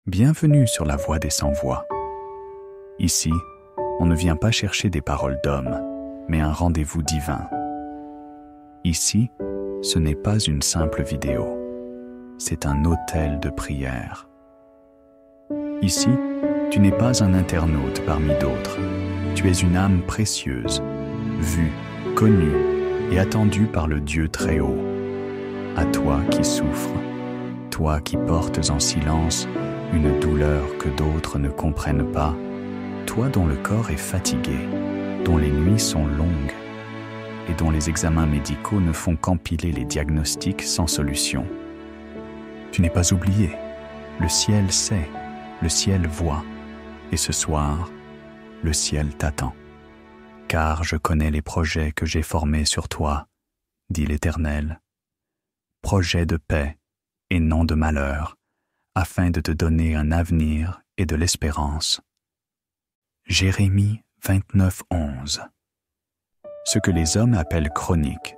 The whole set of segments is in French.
Bienvenue sur la voie des sans-voix. Ici, on ne vient pas chercher des paroles d'hommes, mais un rendez-vous divin. Ici, ce n'est pas une simple vidéo, c'est un autel de prière. Ici, tu n'es pas un internaute parmi d'autres, tu es une âme précieuse, vue, connue et attendue par le Dieu très haut. À toi qui souffres, toi qui portes en silence une douleur que d'autres ne comprennent pas, toi dont le corps est fatigué, dont les nuits sont longues et dont les examens médicaux ne font qu'empiler les diagnostics sans solution. Tu n'es pas oublié, le ciel sait, le ciel voit, et ce soir, le ciel t'attend. Car je connais les projets que j'ai formés sur toi, dit l'Éternel, projets de paix et non de malheur, afin de te donner un avenir et de l'espérance. Jérémie 29:11. Ce que les hommes appellent chronique,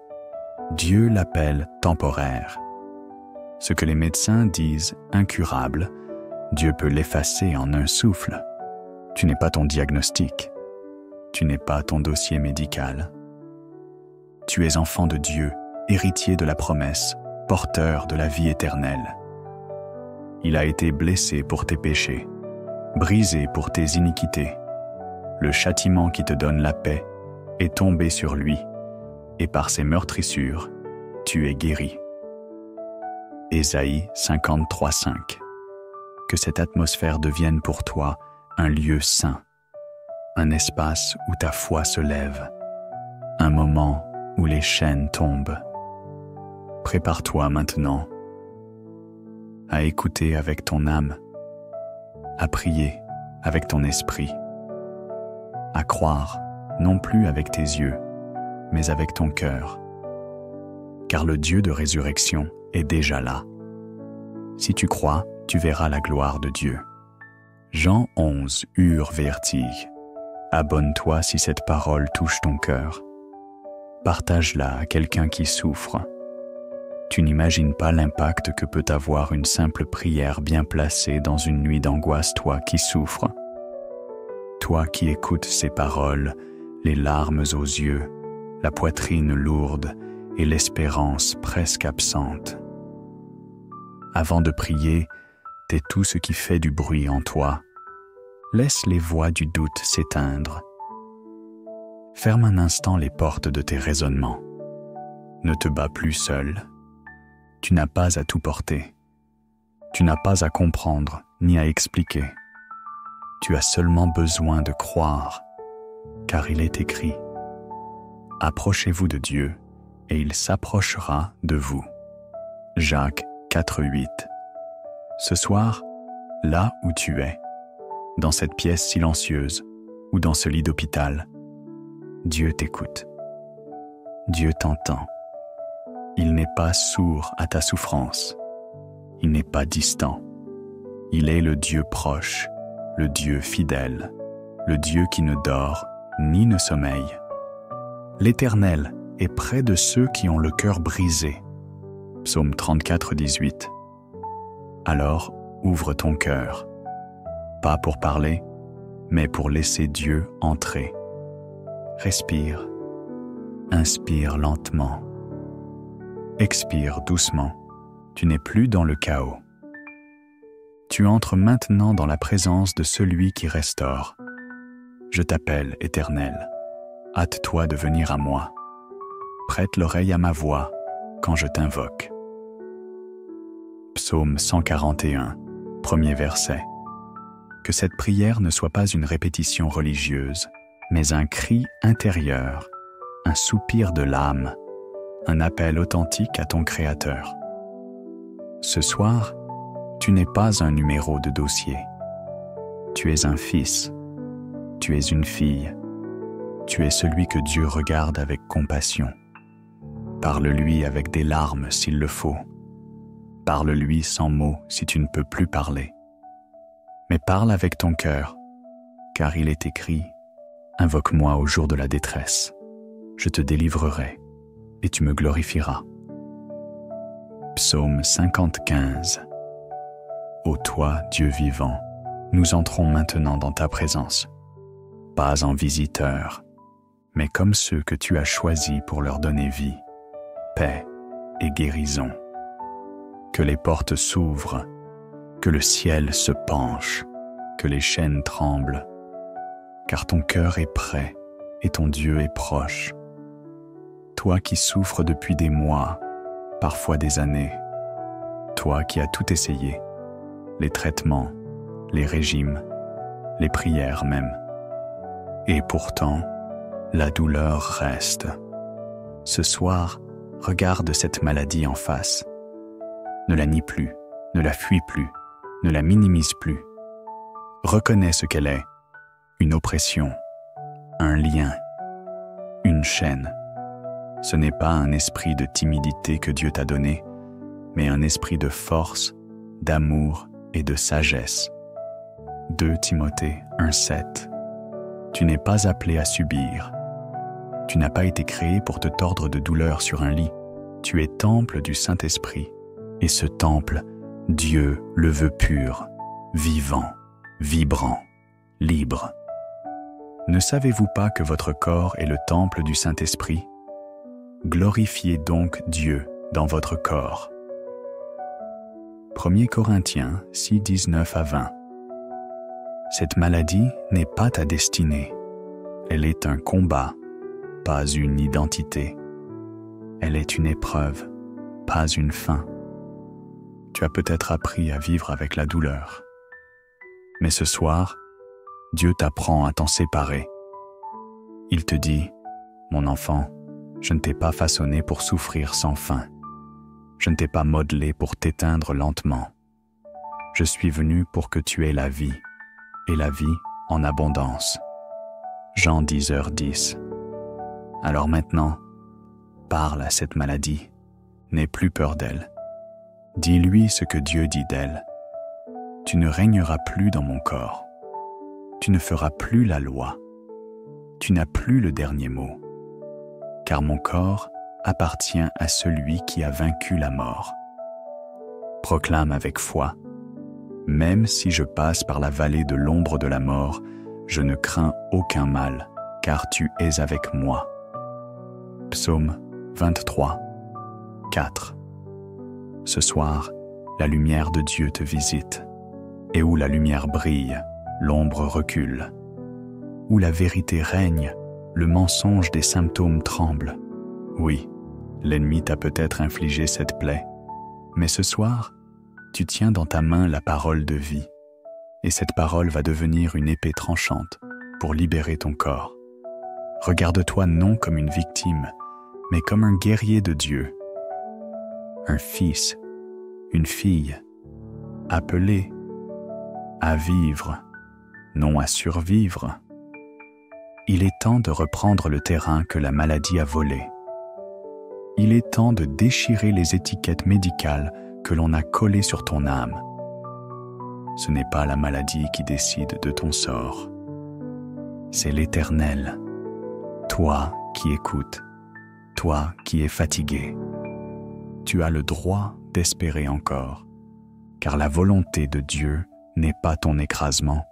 Dieu l'appelle temporaire. Ce que les médecins disent incurable, Dieu peut l'effacer en un souffle. Tu n'es pas ton diagnostic, tu n'es pas ton dossier médical. Tu es enfant de Dieu, héritier de la promesse, porteur de la vie éternelle. Il a été blessé pour tes péchés, brisé pour tes iniquités. Le châtiment qui te donne la paix est tombé sur lui, et par ses meurtrissures, tu es guéri. Ésaïe 53:5. Que cette atmosphère devienne pour toi un lieu saint, un espace où ta foi se lève, un moment où les chaînes tombent. Prépare-toi maintenant à écouter avec ton âme, à prier avec ton esprit, à croire non plus avec tes yeux, mais avec ton cœur, car le Dieu de résurrection est déjà là. Si tu crois, tu verras la gloire de Dieu. Jean 11, vertige. Abonne-toi si cette parole touche ton cœur. Partage-la à quelqu'un qui souffre. Tu n'imagines pas l'impact que peut avoir une simple prière bien placée dans une nuit d'angoisse, toi qui souffres. Toi qui écoutes ces paroles, les larmes aux yeux, la poitrine lourde et l'espérance presque absente. Avant de prier, tais tout ce qui fait du bruit en toi. Laisse les voix du doute s'éteindre. Ferme un instant les portes de tes raisonnements. Ne te bats plus seul. Tu n'as pas à tout porter. Tu n'as pas à comprendre ni à expliquer. Tu as seulement besoin de croire, car il est écrit « Approchez-vous de Dieu, et il s'approchera de vous. » Jacques 4:8. Ce soir, là où tu es, dans cette pièce silencieuse ou dans ce lit d'hôpital, Dieu t'écoute. Dieu t'entend. Il n'est pas sourd à ta souffrance. Il n'est pas distant. Il est le Dieu proche, le Dieu fidèle, le Dieu qui ne dort ni ne sommeille. L'Éternel est près de ceux qui ont le cœur brisé. Psaume 34:18. Alors, ouvre ton cœur, pas pour parler, mais pour laisser Dieu entrer. Respire, inspire lentement. Expire doucement, tu n'es plus dans le chaos. Tu entres maintenant dans la présence de celui qui restaure. Je t'appelle, Éternel. Hâte-toi de venir à moi. Prête l'oreille à ma voix quand je t'invoque. Psaume 141, premier verset. Que cette prière ne soit pas une répétition religieuse, mais un cri intérieur, un soupir de l'âme, un appel authentique à ton Créateur. Ce soir, tu n'es pas un numéro de dossier. Tu es un fils, tu es une fille, tu es celui que Dieu regarde avec compassion. Parle-lui avec des larmes s'il le faut. Parle-lui sans mots si tu ne peux plus parler. Mais parle avec ton cœur, car il est écrit « Invoque-moi au jour de la détresse, je te délivrerai et tu me glorifieras. » Psaume 50:15. Ô toi, Dieu vivant, nous entrons maintenant dans ta présence, pas en visiteurs, mais comme ceux que tu as choisis pour leur donner vie, paix et guérison. Que les portes s'ouvrent, que le ciel se penche, que les chaînes tremblent, car ton cœur est prêt et ton Dieu est proche. Toi qui souffres depuis des mois, parfois des années, toi qui as tout essayé, les traitements, les régimes, les prières même. Et pourtant, la douleur reste. Ce soir, regarde cette maladie en face. Ne la nie plus, ne la fuis plus, ne la minimise plus. Reconnais ce qu'elle est, une oppression, un lien, une chaîne. Ce n'est pas un esprit de timidité que Dieu t'a donné, mais un esprit de force, d'amour et de sagesse. 2 Timothée 1,7. Tu n'es pas appelé à subir. Tu n'as pas été créé pour te tordre de douleur sur un lit. Tu es temple du Saint-Esprit. Et ce temple, Dieu le veut pur, vivant, vibrant, libre. Ne savez-vous pas que votre corps est le temple du Saint-Esprit? Glorifiez donc Dieu dans votre corps. 1 Corinthiens 6, 19 à 20. Cette maladie n'est pas ta destinée. Elle est un combat, pas une identité. Elle est une épreuve, pas une fin. Tu as peut-être appris à vivre avec la douleur. Mais ce soir, Dieu t'apprend à t'en séparer. Il te dit, « Mon enfant, je ne t'ai pas façonné pour souffrir sans fin. Je ne t'ai pas modelé pour t'éteindre lentement. Je suis venu pour que tu aies la vie, et la vie en abondance. » Jean 10h10. Alors maintenant, parle à cette maladie. N'aie plus peur d'elle. Dis-lui ce que Dieu dit d'elle. Tu ne régneras plus dans mon corps. Tu ne feras plus la loi. Tu n'as plus le dernier mot. Car mon corps appartient à celui qui a vaincu la mort. Proclame avec foi, même si je passe par la vallée de l'ombre de la mort, je ne crains aucun mal, car tu es avec moi. Psaume 23, 4. Ce soir, la lumière de Dieu te visite, et où la lumière brille, l'ombre recule. Où la vérité règne, le mensonge des symptômes tremble. Oui, l'ennemi t'a peut-être infligé cette plaie, mais ce soir, tu tiens dans ta main la parole de vie, et cette parole va devenir une épée tranchante pour libérer ton corps. Regarde-toi non comme une victime, mais comme un guerrier de Dieu, un fils, une fille, appelé à vivre, non à survivre. Il est temps de reprendre le terrain que la maladie a volé. Il est temps de déchirer les étiquettes médicales que l'on a collées sur ton âme. Ce n'est pas la maladie qui décide de ton sort. C'est l'Éternel, toi qui écoutes, toi qui es fatigué. Tu as le droit d'espérer encore, car la volonté de Dieu n'est pas ton écrasement,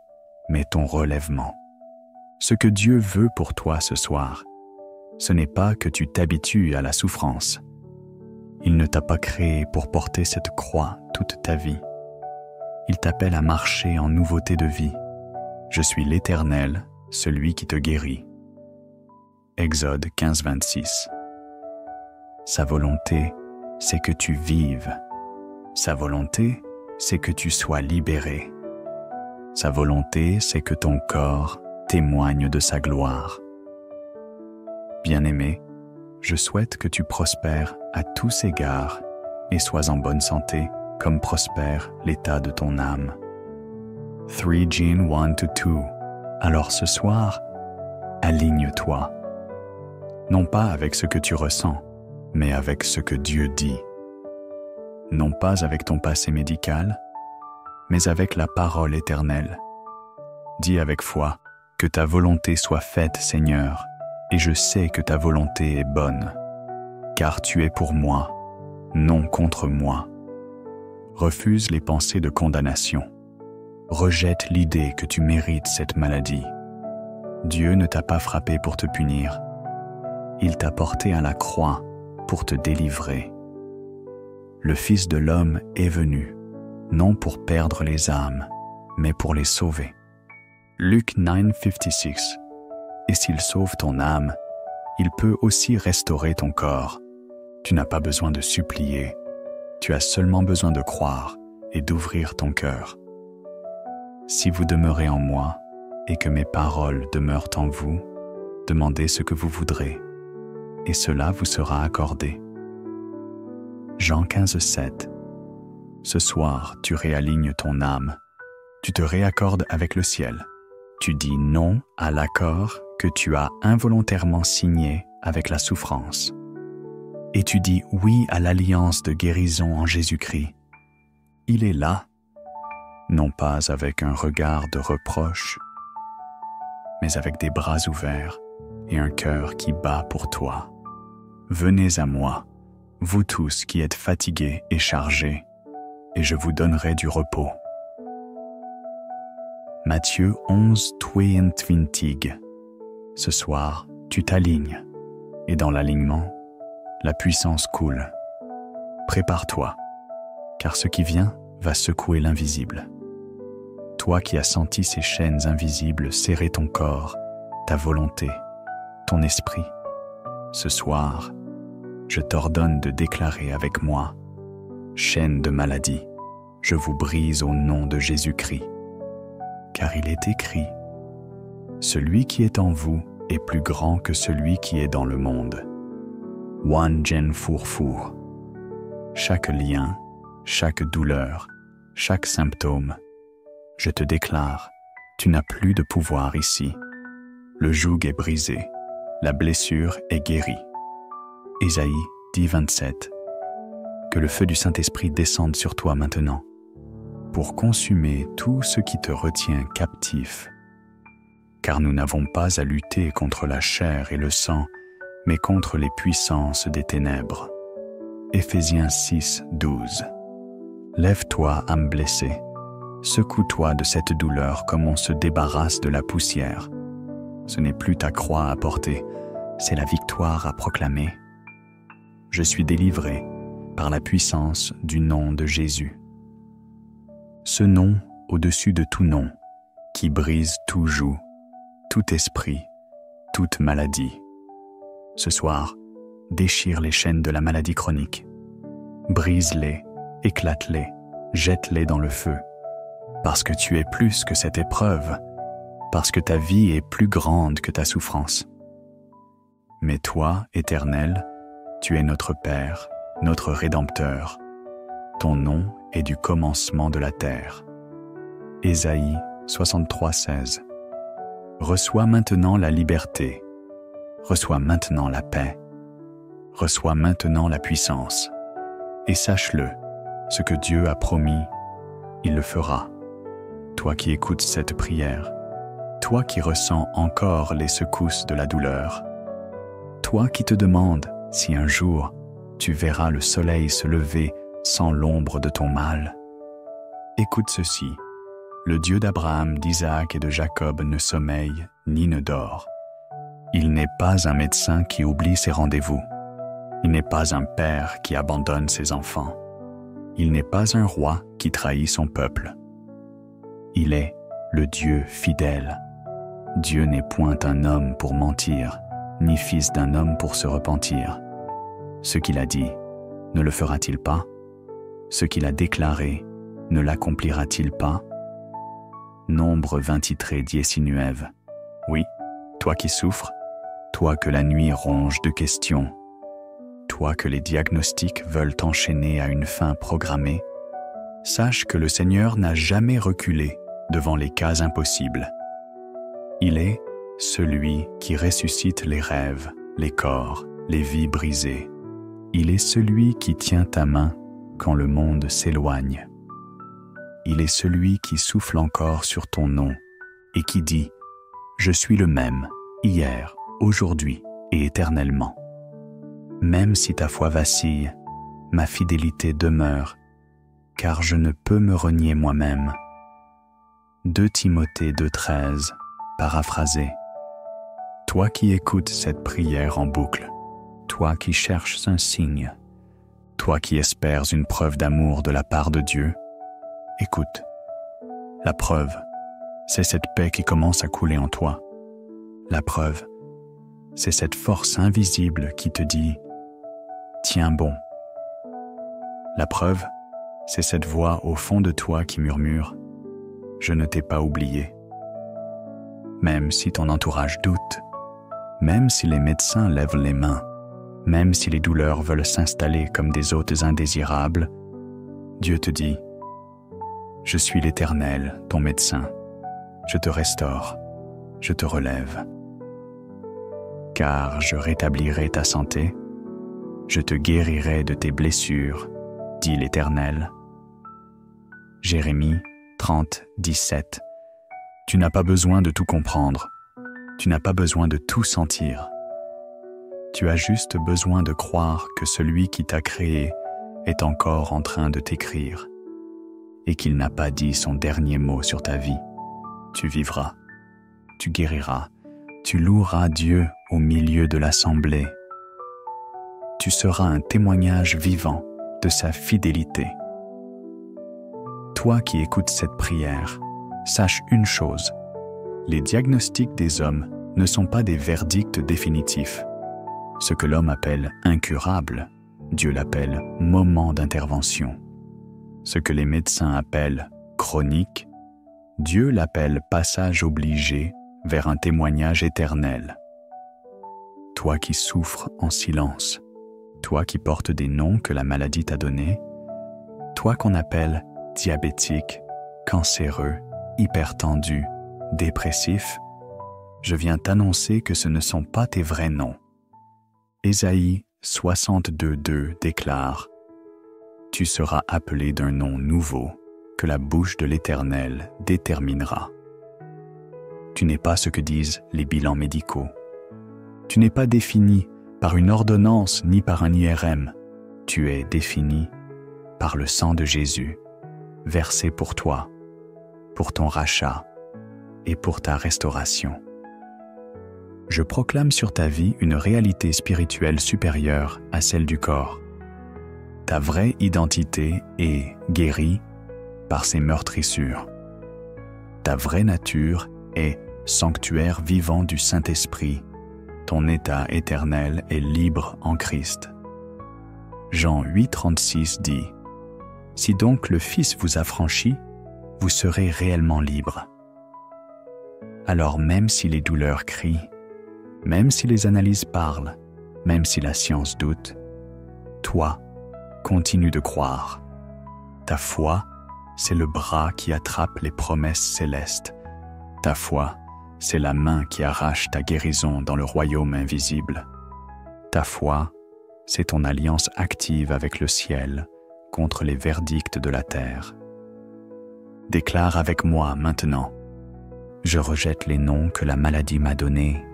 mais ton relèvement. Ce que Dieu veut pour toi ce soir, ce n'est pas que tu t'habitues à la souffrance. Il ne t'a pas créé pour porter cette croix toute ta vie. Il t'appelle à marcher en nouveauté de vie. Je suis l'Éternel, celui qui te guérit. Exode 15, 26. Sa volonté, c'est que tu vives. Sa volonté, c'est que tu sois libéré. Sa volonté, c'est que ton corps témoigne de sa gloire. Bien-aimé, je souhaite que tu prospères à tous égards et sois en bonne santé comme prospère l'état de ton âme. 3 John 1-2. Alors ce soir, aligne-toi. Non pas avec ce que tu ressens, mais avec ce que Dieu dit. Non pas avec ton passé médical, mais avec la parole éternelle. Dis avec foi, que ta volonté soit faite, Seigneur, et je sais que ta volonté est bonne, car tu es pour moi, non contre moi. Refuse les pensées de condamnation. Rejette l'idée que tu mérites cette maladie. Dieu ne t'a pas frappé pour te punir. Il t'a porté à la croix pour te délivrer. Le Fils de l'homme est venu, non pour perdre les âmes, mais pour les sauver. Luc 9:56. Et s'il sauve ton âme, il peut aussi restaurer ton corps. Tu n'as pas besoin de supplier, tu as seulement besoin de croire et d'ouvrir ton cœur. Si vous demeurez en moi et que mes paroles demeurent en vous, demandez ce que vous voudrez, et cela vous sera accordé. Jean 15:7. Ce soir, tu réalignes ton âme, tu te réaccordes avec le ciel. Tu dis non à l'accord que tu as involontairement signé avec la souffrance. Et tu dis oui à l'alliance de guérison en Jésus-Christ. Il est là, non pas avec un regard de reproche, mais avec des bras ouverts et un cœur qui bat pour toi. Venez à moi, vous tous qui êtes fatigués et chargés, et je vous donnerai du repos. Matthieu 11:22. Ce soir, tu t'alignes, et dans l'alignement, la puissance coule. Prépare-toi, car ce qui vient va secouer l'invisible. Toi qui as senti ces chaînes invisibles serrer ton corps, ta volonté, ton esprit, ce soir, je t'ordonne de déclarer avec moi, chaîne de maladie, je vous brise au nom de Jésus-Christ. Car il est écrit, celui qui est en vous est plus grand que celui qui est dans le monde. 1 Gen 4:4. Chaque lien, chaque douleur, chaque symptôme, je te déclare, tu n'as plus de pouvoir ici. Le joug est brisé, la blessure est guérie. Ésaïe 10:27. Que le feu du Saint-Esprit descende sur toi maintenant, pour consumer tout ce qui te retient captif. Car nous n'avons pas à lutter contre la chair et le sang, mais contre les puissances des ténèbres. Éphésiens 6:12. Lève-toi, âme blessée, secoue-toi de cette douleur comme on se débarrasse de la poussière. Ce n'est plus ta croix à porter, c'est la victoire à proclamer. Je suis délivré par la puissance du nom de Jésus. Ce nom au-dessus de tout nom, qui brise tout joug, tout esprit, toute maladie. Ce soir, déchire les chaînes de la maladie chronique. Brise-les, éclate-les, jette-les dans le feu. Parce que tu es plus que cette épreuve, parce que ta vie est plus grande que ta souffrance. Mais toi, Éternel, tu es notre Père, notre Rédempteur. Ton nom est du commencement de la terre. Ésaïe 63:16. Reçois maintenant la liberté. Reçois maintenant la paix. Reçois maintenant la puissance. Et sache-le, ce que Dieu a promis, il le fera. Toi qui écoutes cette prière, toi qui ressens encore les secousses de la douleur, toi qui te demandes si un jour tu verras le soleil se lever sans l'ombre de ton mal. Écoute ceci, le Dieu d'Abraham, d'Isaac et de Jacob ne sommeille ni ne dort. Il n'est pas un médecin qui oublie ses rendez-vous. Il n'est pas un père qui abandonne ses enfants. Il n'est pas un roi qui trahit son peuple. Il est le Dieu fidèle. Dieu n'est point un homme pour mentir, ni fils d'un homme pour se repentir. Ce qu'il a dit, ne le fera-t-il pas? Ce qu'il a déclaré, ne l'accomplira-t-il pas? Nombre 23:19. Oui, toi qui souffres, toi que la nuit ronge de questions, toi que les diagnostics veulent t'enchaîner à une fin programmée, sache que le Seigneur n'a jamais reculé devant les cas impossibles. Il est celui qui ressuscite les rêves, les corps, les vies brisées. Il est celui qui tient ta main quand le monde s'éloigne. Il est celui qui souffle encore sur ton nom et qui dit « Je suis le même, hier, aujourd'hui et éternellement. Même si ta foi vacille, ma fidélité demeure car je ne peux me renier moi-même. 2 Timothée 2,13, paraphrasé. Toi qui écoutes cette prière en boucle, toi qui cherches un signe, toi qui espères une preuve d'amour de la part de Dieu, écoute. La preuve, c'est cette paix qui commence à couler en toi. La preuve, c'est cette force invisible qui te dit « Tiens bon ». La preuve, c'est cette voix au fond de toi qui murmure « Je ne t'ai pas oublié ». Même si ton entourage doute, même si les médecins lèvent les mains, même si les douleurs veulent s'installer comme des hôtes indésirables, Dieu te dit « Je suis l'Éternel, ton médecin. Je te restaure, je te relève. Car je rétablirai ta santé, je te guérirai de tes blessures, dit l'Éternel. » Jérémie 30, 17. Tu n'as pas besoin de tout comprendre, tu n'as pas besoin de tout sentir. Tu as juste besoin de croire que celui qui t'a créé est encore en train de t'écrire et qu'il n'a pas dit son dernier mot sur ta vie. Tu vivras, tu guériras, tu loueras Dieu au milieu de l'assemblée. Tu seras un témoignage vivant de sa fidélité. Toi qui écoutes cette prière, sache une chose, les diagnostics des hommes ne sont pas des verdicts définitifs. Ce que l'homme appelle incurable, Dieu l'appelle moment d'intervention. Ce que les médecins appellent chronique, Dieu l'appelle passage obligé vers un témoignage éternel. Toi qui souffres en silence, toi qui portes des noms que la maladie t'a donnés, toi qu'on appelle diabétique, cancéreux, hypertendu, dépressif, je viens t'annoncer que ce ne sont pas tes vrais noms. Ésaïe 62:2 déclare « Tu seras appelé d'un nom nouveau que la bouche de l'Éternel déterminera. » Tu n'es pas ce que disent les bilans médicaux. Tu n'es pas défini par une ordonnance ni par un IRM. Tu es défini par le sang de Jésus, versé pour toi, pour ton rachat et pour ta restauration. Je proclame sur ta vie une réalité spirituelle supérieure à celle du corps. Ta vraie identité est guérie par ses meurtrissures. Ta vraie nature est sanctuaire vivant du Saint-Esprit. Ton état éternel est libre en Christ. Jean 8,36 dit « Si donc le Fils vous affranchit, vous serez réellement libre. » Alors même si les douleurs crient, même si les analyses parlent, même si la science doute, toi, continue de croire. Ta foi, c'est le bras qui attrape les promesses célestes. Ta foi, c'est la main qui arrache ta guérison dans le royaume invisible. Ta foi, c'est ton alliance active avec le ciel contre les verdicts de la terre. Déclare avec moi maintenant. Je rejette les noms que la maladie m'a donnés.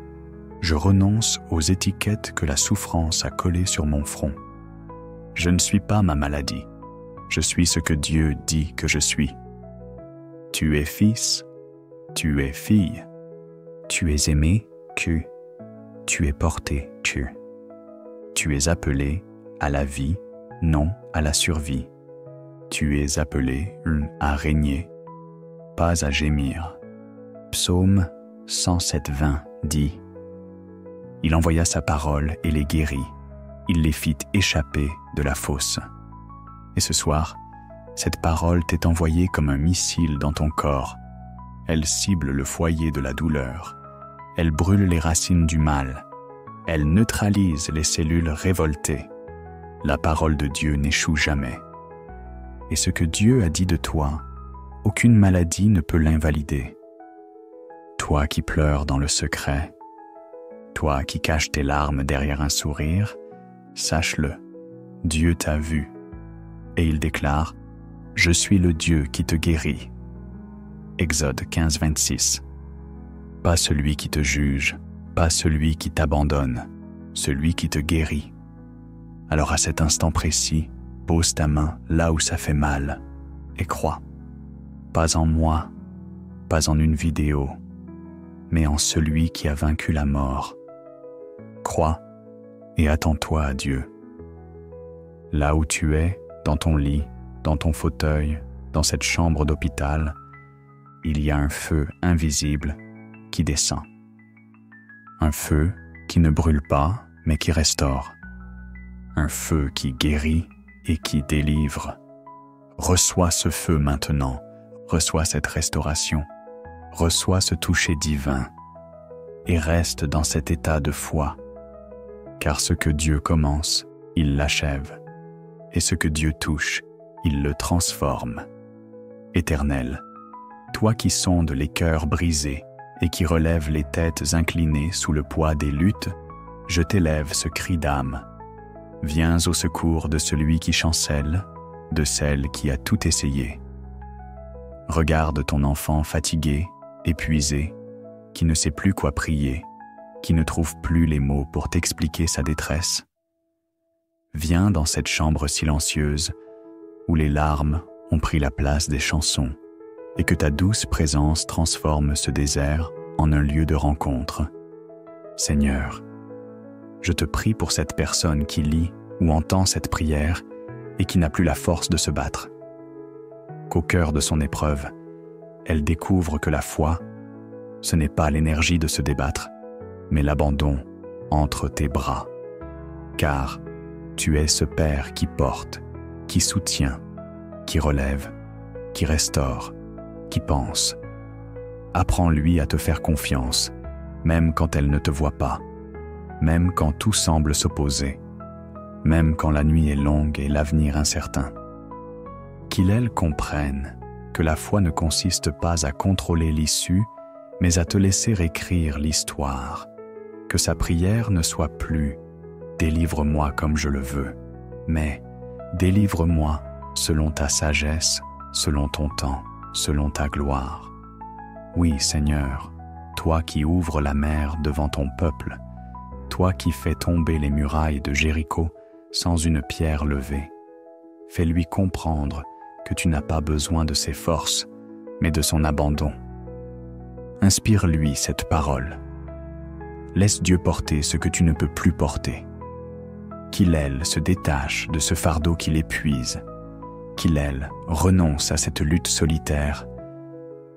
Je renonce aux étiquettes que la souffrance a collées sur mon front. Je ne suis pas ma maladie. Je suis ce que Dieu dit que je suis. Tu es fils, tu es fille. Tu es aimé, que. Tu es porté, que. Tu es appelé à la vie, non à la survie. Tu es appelé à régner, pas à gémir. Psaume 107:20 dit « Il envoya sa parole et les guérit. Il les fit échapper de la fosse. » Et ce soir, cette parole t'est envoyée comme un missile dans ton corps. Elle cible le foyer de la douleur. Elle brûle les racines du mal. Elle neutralise les cellules révoltées. La parole de Dieu n'échoue jamais. Et ce que Dieu a dit de toi, aucune maladie ne peut l'invalider. Toi qui pleures dans le secret, toi qui caches tes larmes derrière un sourire, sache-le, Dieu t'a vu. Et il déclare « Je suis le Dieu qui te guérit ». Exode 15:26. Pas celui qui te juge, pas celui qui t'abandonne, celui qui te guérit. Alors à cet instant précis, pose ta main là où ça fait mal et crois, pas en moi, pas en une vidéo, mais en celui qui a vaincu la mort. Crois et attends-toi à Dieu. Là où tu es, dans ton lit, dans ton fauteuil, dans cette chambre d'hôpital, il y a un feu invisible qui descend. Un feu qui ne brûle pas, mais qui restaure. Un feu qui guérit et qui délivre. Reçois ce feu maintenant, reçois cette restauration, reçois ce toucher divin et reste dans cet état de foi. Car ce que Dieu commence, il l'achève, et ce que Dieu touche, il le transforme. Éternel, toi qui sondes les cœurs brisés et qui relèves les têtes inclinées sous le poids des luttes, je t'élève ce cri d'âme. Viens au secours de celui qui chancelle, de celle qui a tout essayé. Regarde ton enfant fatigué, épuisé, qui ne sait plus quoi prier, qui ne trouve plus les mots pour t'expliquer sa détresse. Viens dans cette chambre silencieuse où les larmes ont pris la place des chansons et que ta douce présence transforme ce désert en un lieu de rencontre. Seigneur, je te prie pour cette personne qui lit ou entend cette prière et qui n'a plus la force de se battre. Qu'au cœur de son épreuve, elle découvre que la foi, ce n'est pas l'énergie de se débattre, mais l'abandon entre tes bras. Car tu es ce Père qui porte, qui soutient, qui relève, qui restaure, qui pense. Apprends-lui à te faire confiance, même quand elle ne te voit pas, même quand tout semble s'opposer, même quand la nuit est longue et l'avenir incertain. Qu'il elle comprenne que la foi ne consiste pas à contrôler l'issue, mais à te laisser écrire l'histoire, que sa prière ne soit plus « délivre-moi comme je le veux », mais « délivre-moi selon ta sagesse, selon ton temps, selon ta gloire ». Oui, Seigneur, toi qui ouvres la mer devant ton peuple, toi qui fais tomber les murailles de Jéricho sans une pierre levée, fais-lui comprendre que tu n'as pas besoin de ses forces, mais de son abandon. Inspire-lui cette parole. Laisse Dieu porter ce que tu ne peux plus porter. Qu'il, elle, se détache de ce fardeau qui l'épuise, qu'il, elle, renonce à cette lutte solitaire,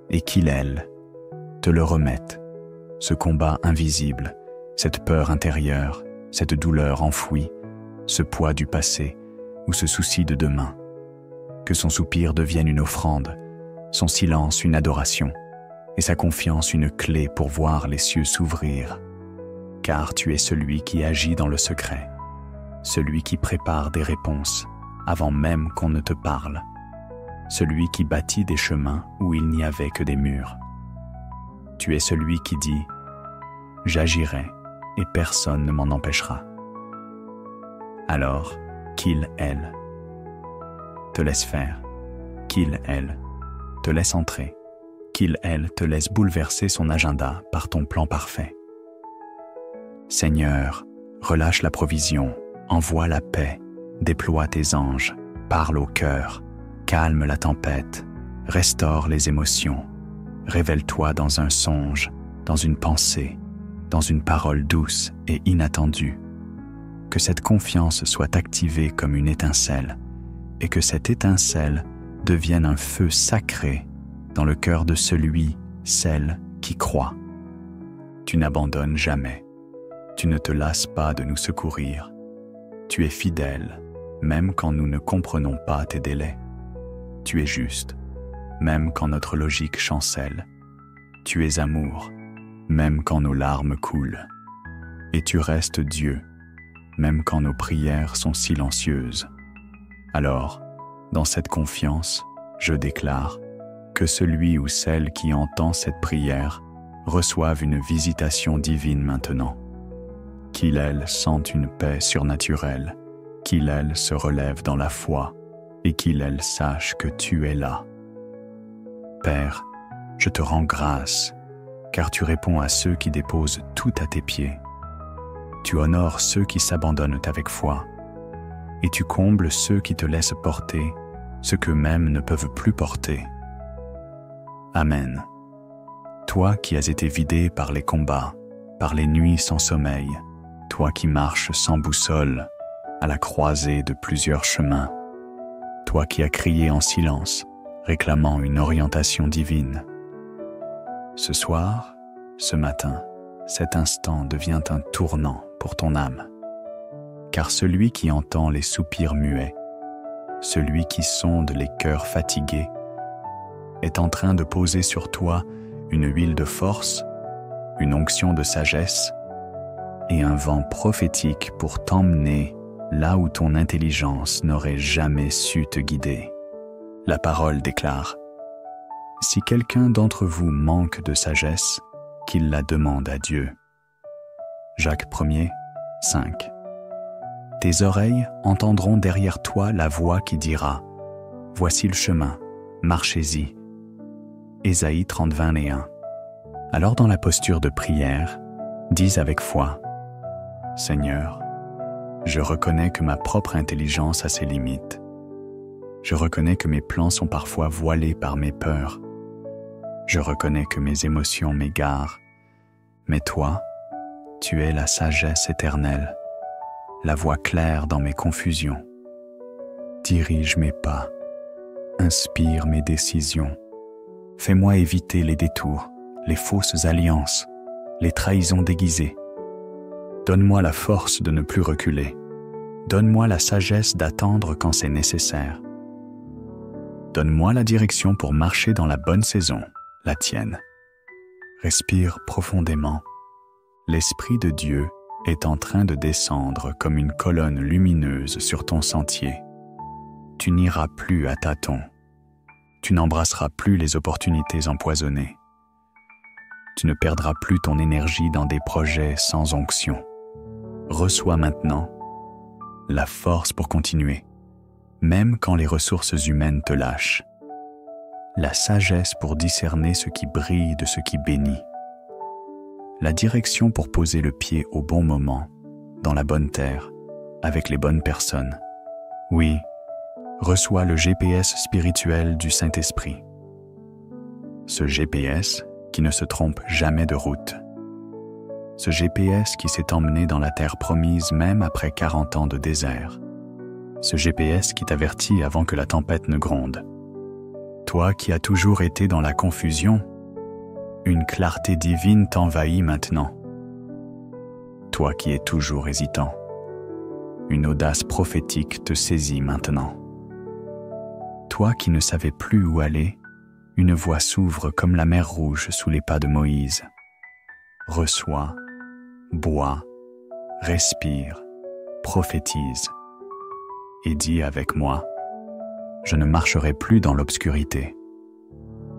et qu'il, elle, te le remette, ce combat invisible, cette peur intérieure, cette douleur enfouie, ce poids du passé ou ce souci de demain. Que son soupir devienne une offrande, son silence une adoration, et sa confiance une clé pour voir les cieux s'ouvrir. Car tu es celui qui agit dans le secret, celui qui prépare des réponses avant même qu'on ne te parle, celui qui bâtit des chemins où il n'y avait que des murs. Tu es celui qui dit « J'agirai et personne ne m'en empêchera ». Alors, qu'il, elle, te laisse faire, qu'il, elle, te laisse entrer, qu'il, elle, te laisse bouleverser son agenda par ton plan parfait. Seigneur, relâche la provision, envoie la paix, déploie tes anges, parle au cœur, calme la tempête, restaure les émotions, révèle-toi dans un songe, dans une pensée, dans une parole douce et inattendue. Que cette confiance soit activée comme une étincelle et que cette étincelle devienne un feu sacré dans le cœur de celui, celle qui croit. Tu n'abandonnes jamais. Tu ne te lasses pas de nous secourir. Tu es fidèle, même quand nous ne comprenons pas tes délais. Tu es juste, même quand notre logique chancelle. Tu es amour, même quand nos larmes coulent. Et tu restes Dieu, même quand nos prières sont silencieuses. Alors, dans cette confiance, je déclare que celui ou celle qui entend cette prière reçoive une visitation divine maintenant. Qu'il, elle, sente une paix surnaturelle, qu'il, elle, se relève dans la foi et qu'il, elle, sache que tu es là. Père, je te rends grâce, car tu réponds à ceux qui déposent tout à tes pieds. Tu honores ceux qui s'abandonnent avec foi, et tu combles ceux qui te laissent porter, ce qu'eux-mêmes ne peuvent plus porter. Amen. Toi qui as été vidé par les combats, par les nuits sans sommeil, toi qui marches sans boussole, à la croisée de plusieurs chemins, toi qui as crié en silence, réclamant une orientation divine. Ce soir, ce matin, cet instant devient un tournant pour ton âme. Car celui qui entend les soupirs muets, celui qui sonde les cœurs fatigués, est en train de poser sur toi une huile de force, une onction de sagesse et un vent prophétique pour t'emmener là où ton intelligence n'aurait jamais su te guider. La parole déclare: si quelqu'un d'entre vous manque de sagesse, qu'il la demande à Dieu. Jacques 1er, 5. Tes oreilles entendront derrière toi la voix qui dira: voici le chemin, marchez-y. Ésaïe 30, 21. Alors dans la posture de prière, dis avec foi: Seigneur, je reconnais que ma propre intelligence a ses limites. Je reconnais que mes plans sont parfois voilés par mes peurs. Je reconnais que mes émotions m'égarent. Mais toi, tu es la sagesse éternelle, la voix claire dans mes confusions. Dirige mes pas, inspire mes décisions. Fais-moi éviter les détours, les fausses alliances, les trahisons déguisées. Donne-moi la force de ne plus reculer. Donne-moi la sagesse d'attendre quand c'est nécessaire. Donne-moi la direction pour marcher dans la bonne saison, la tienne. Respire profondément. L'Esprit de Dieu est en train de descendre comme une colonne lumineuse sur ton sentier. Tu n'iras plus à tâtons. Tu n'embrasseras plus les opportunités empoisonnées. Tu ne perdras plus ton énergie dans des projets sans onction. Reçois maintenant la force pour continuer, même quand les ressources humaines te lâchent. La sagesse pour discerner ce qui brille de ce qui bénit. La direction pour poser le pied au bon moment, dans la bonne terre, avec les bonnes personnes. Oui, reçois le GPS spirituel du Saint-Esprit. Ce GPS qui ne se trompe jamais de route. Ce GPS qui s'est emmené dans la terre promise même après 40 ans de désert. Ce GPS qui t'avertit avant que la tempête ne gronde. Toi qui as toujours été dans la confusion, une clarté divine t'envahit maintenant. Toi qui es toujours hésitant, une audace prophétique te saisit maintenant. Toi qui ne savais plus où aller, une voie s'ouvre comme la mer Rouge sous les pas de Moïse. Reçois, bois, respire, prophétise, et dis avec moi: je ne marcherai plus dans l'obscurité.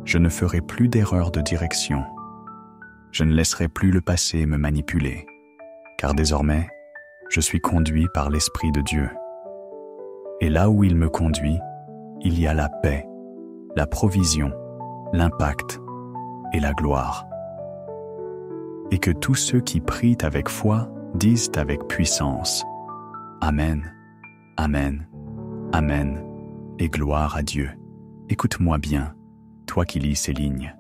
Je ne ferai plus d'erreur de direction. Je ne laisserai plus le passé me manipuler, car désormais, je suis conduit par l'Esprit de Dieu. Et là où il me conduit, il y a la paix, la provision, l'impact et la gloire. Et que tous ceux qui prient avec foi disent avec puissance: Amen, Amen, Amen, et gloire à Dieu. Écoute-moi bien, toi qui lis ces lignes.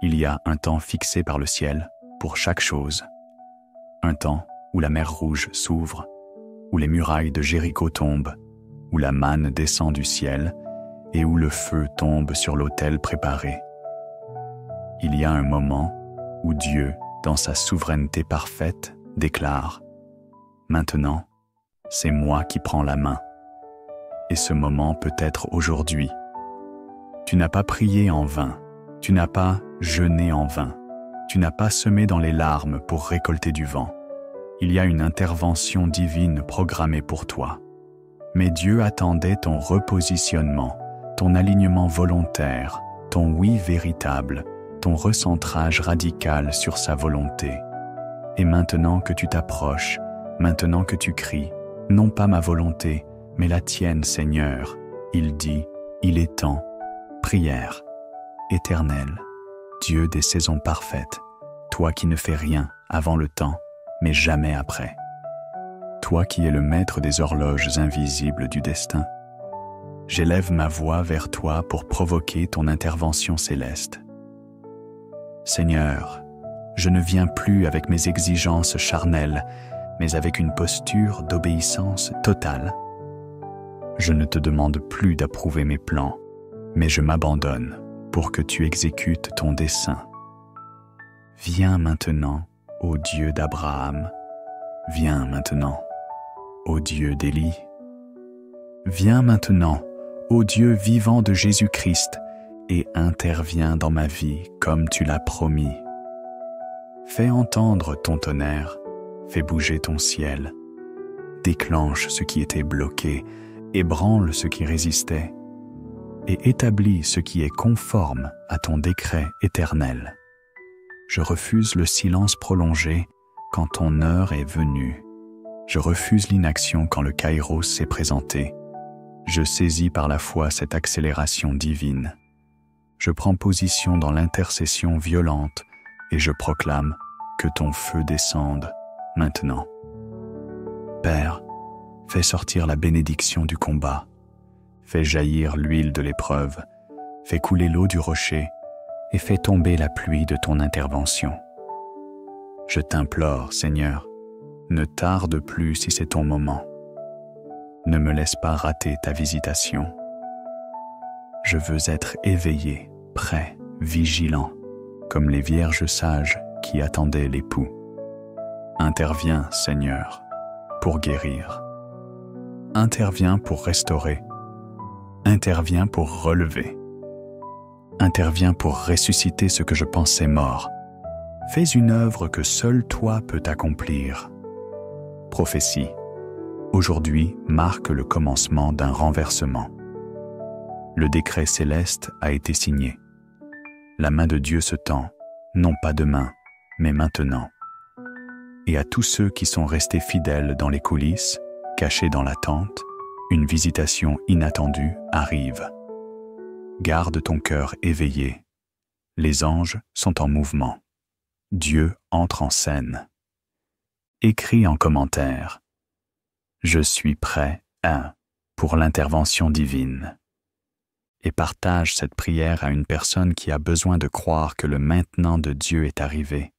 Il y a un temps fixé par le ciel pour chaque chose. Un temps où la mer Rouge s'ouvre, où les murailles de Jéricho tombent, où la manne descend du ciel et où le feu tombe sur l'autel préparé. Il y a un moment où Dieu, dans sa souveraineté parfaite, déclare: Maintenant, c'est moi qui prends la main. Et ce moment peut être aujourd'hui. Tu n'as pas prié en vain, tu n'as pas jeûné en vain, tu n'as pas semé dans les larmes pour récolter du vent. Il y a une intervention divine programmée pour toi. Mais Dieu attendait ton repositionnement, ton alignement volontaire, ton oui véritable, ton recentrage radical sur sa volonté. Et maintenant que tu t'approches, maintenant que tu cries, non pas ma volonté, mais la tienne, Seigneur, il dit: il est temps. Prière. Éternel, Dieu des saisons parfaites, toi qui ne fais rien avant le temps, mais jamais après. Toi qui es le maître des horloges invisibles du destin, j'élève ma voix vers toi pour provoquer ton intervention céleste. Seigneur, je ne viens plus avec mes exigences charnelles, mais avec une posture d'obéissance totale. Je ne te demande plus d'approuver mes plans, mais je m'abandonne pour que tu exécutes ton dessein. Viens maintenant, ô Dieu d'Abraham, viens maintenant, ô Dieu d'Élie. Viens maintenant, ô Dieu vivant de Jésus-Christ, et interviens dans ma vie comme tu l'as promis. Fais entendre ton tonnerre, fais bouger ton ciel, déclenche ce qui était bloqué, ébranle ce qui résistait, et établis ce qui est conforme à ton décret éternel. Je refuse le silence prolongé quand ton heure est venue. Je refuse l'inaction quand le kairos s'est présenté. Je saisis par la foi cette accélération divine. Je prends position dans l'intercession violente et je proclame que ton feu descende maintenant. Père, fais sortir la bénédiction du combat. Fais jaillir l'huile de l'épreuve. Fais couler l'eau du rocher et fais tomber la pluie de ton intervention. Je t'implore, Seigneur, ne tarde plus si c'est ton moment. Ne me laisse pas rater ta visitation. Je veux être éveillé, prêt, vigilant, comme les vierges sages qui attendaient l'époux. Interviens, Seigneur, pour guérir. Interviens pour restaurer. Interviens pour relever. Interviens pour ressusciter ce que je pensais mort. Fais une œuvre que seul toi peux accomplir. Prophétie. Aujourd'hui marque le commencement d'un renversement. Le décret céleste a été signé. La main de Dieu se tend, non pas demain, mais maintenant. Et à tous ceux qui sont restés fidèles dans les coulisses, cachés dans l'attente, une visitation inattendue arrive. Garde ton cœur éveillé. Les anges sont en mouvement. Dieu entre en scène. Écris en commentaire. Je suis prêt pour l'intervention divine. Et partage cette prière à une personne qui a besoin de croire que le maintenant de Dieu est arrivé.